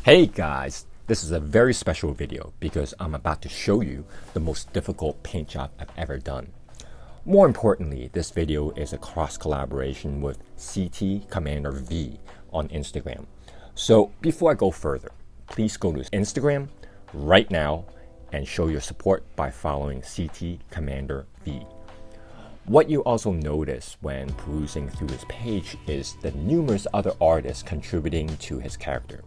Hey guys, this is a very special video because I'm about to show you the most difficult paint job I've ever done. More importantly, this video is a cross collaboration with CT Commander V on Instagram. So before I go further, please go to Instagram right now and show your support by following CT Commander V. What you also notice when perusing through his page is the numerous other artists contributing to his character.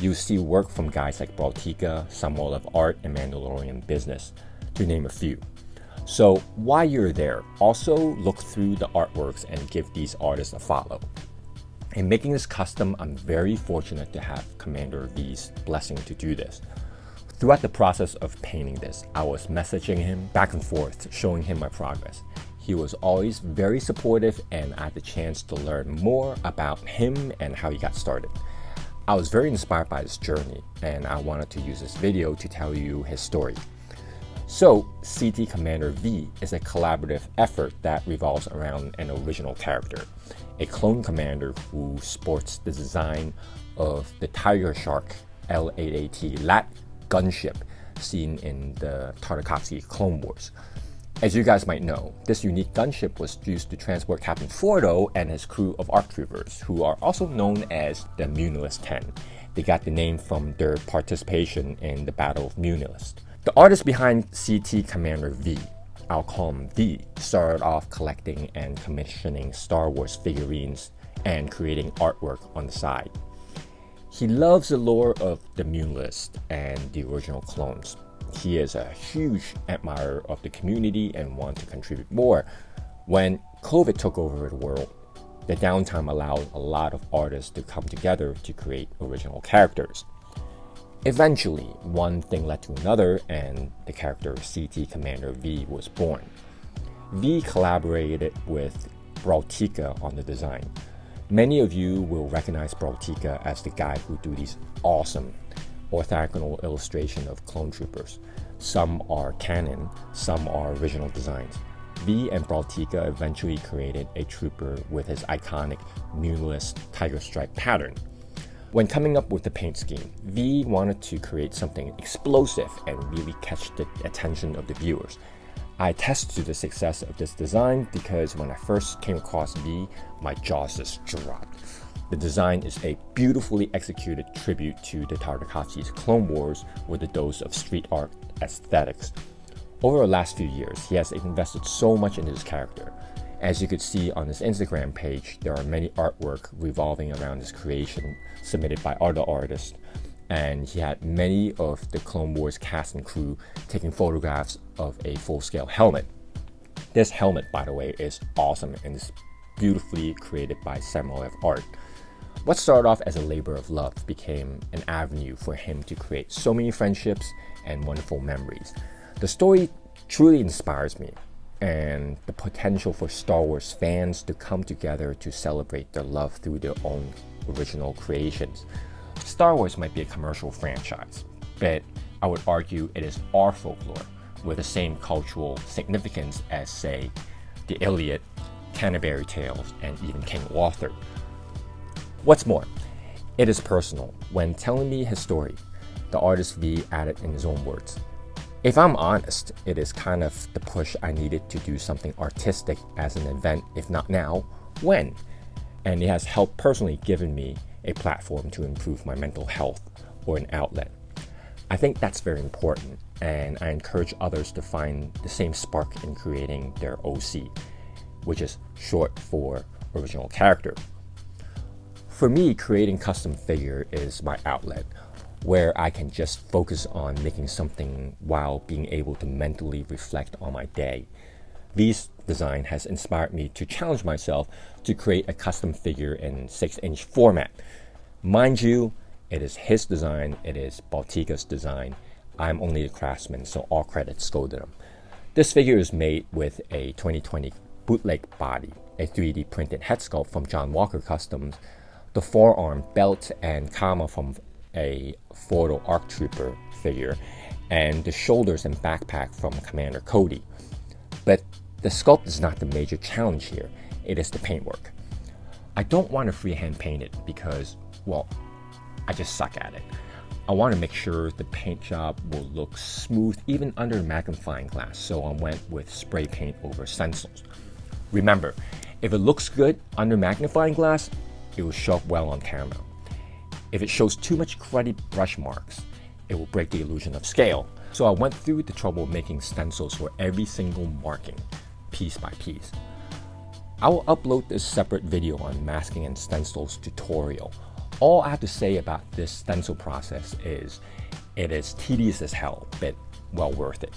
You see work from guys like Braltika, SamoilovART, and Mandalorianbusiness, to name a few. So while you're there, also look through the artworks and give these artists a follow. In making this custom, I'm very fortunate to have Commander V's blessing to do this. Throughout the process of painting this, I was messaging him back and forth, showing him my progress. He was always very supportive, and I had the chance to learn more about him and how he got started. I was very inspired by his journey, and I wanted to use this video to tell you his story. So, CT Commander V is a collaborative effort that revolves around an original character, a clone commander who sports the design of the Tiger Shark L-8AT LAT gunship seen in the Tartakovsky Clone Wars. As you guys might know, this unique gunship was used to transport Captain Fordo and his crew of ARC troopers, who are also known as the Munilist 10. They got the name from their participation in the Battle of Munilist. The artist behind CT Commander V, I'll call him V, started off collecting and commissioning Star Wars figurines and creating artwork on the side. He loves the lore of the Munilist and the original clones. He is a huge admirer of the community and wants to contribute more. When COVID took over the world, the downtime allowed a lot of artists to come together to create original characters. Eventually, one thing led to another, and the character CT Commander V was born. V collaborated with Braltika on the design. Many of you will recognize Braltika as the guy who do these awesome orthogonal illustration of clone troopers. Some are canon, some are original designs. V and Braltika eventually created a trooper with his iconic Munilist tiger stripe pattern. When coming up with the paint scheme, V wanted to create something explosive and really catch the attention of the viewers. I attest to the success of this design because when I first came across V, my jaws just dropped. The design is a beautifully executed tribute to the Tartakovsky's Clone Wars with a dose of street art aesthetics. Over the last few years, he has invested so much into his character. As you could see on his Instagram page, there are many artwork revolving around his creation submitted by other artists, and he had many of the Clone Wars cast and crew taking photographs of a full-scale helmet. This helmet, by the way, is awesome and is beautifully created by SamoilovART. What started off as a labor of love became an avenue for him to create so many friendships and wonderful memories. The story truly inspires me, and the potential for Star Wars fans to come together to celebrate their love through their own original creations. Star Wars might be a commercial franchise, but I would argue it is our folklore with the same cultural significance as, say, the Iliad, Canterbury Tales, and even King Arthur. What's more, it is personal. When telling me his story, the artist V added in his own words, "If I'm honest, it is kind of the push I needed to do something artistic as an event, if not now, when? And it has helped personally given me a platform to improve my mental health or an outlet." I think that's very important, and I encourage others to find the same spark in creating their OC, which is short for original character. For me, creating custom figure is my outlet, where I can just focus on making something while being able to mentally reflect on my day. V's design has inspired me to challenge myself to create a custom figure in 6-inch format. Mind you, it is his design, it is Braltika's design. I'm only a craftsman, so all credits go to them. This figure is made with a 2020 bootleg body, a 3D printed head sculpt from John Walker Customs, the forearm, belt, and comma from a Fordo ARC Trooper figure, and the shoulders and backpack from Commander Cody. But the sculpt is not the major challenge here, it is the paintwork. I don't want to freehand paint it because, well, I just suck at it. I want to make sure the paint job will look smooth even under a magnifying glass, so I went with spray paint over stencils. Remember, if it looks good under magnifying glass, it will show up well on camera. If it shows too much cruddy brush marks, it will break the illusion of scale. So I went through the trouble of making stencils for every single marking, piece by piece. I will upload this separate video on masking and stencils tutorial. All I have to say about this stencil process is it is tedious as hell, but well worth it.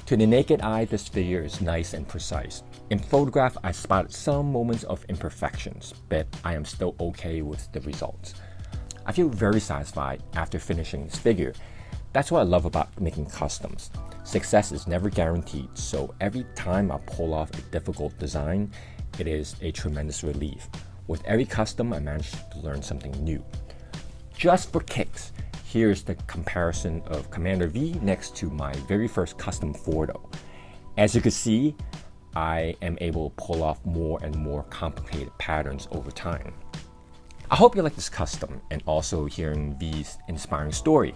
To the naked eye, this figure is nice and precise. In photograph, I spotted some moments of imperfections, but I am still okay with the results. I feel very satisfied after finishing this figure. That's what I love about making customs. Success is never guaranteed, so every time I pull off a difficult design, it is a tremendous relief. With every custom, I managed to learn something new. Just for kicks, here's the comparison of Commander V next to my very first custom Fordo. As you can see, I am able to pull off more and more complicated patterns over time. I hope you like this custom and also hearing V's inspiring story.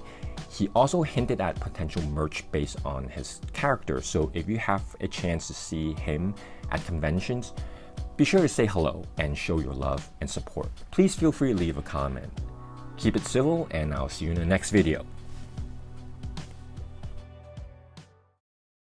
He also hinted at potential merch based on his character, so if you have a chance to see him at conventions, be sure to say hello and show your love and support. Please feel free to leave a comment. Keep it civil, and I'll see you in the next video.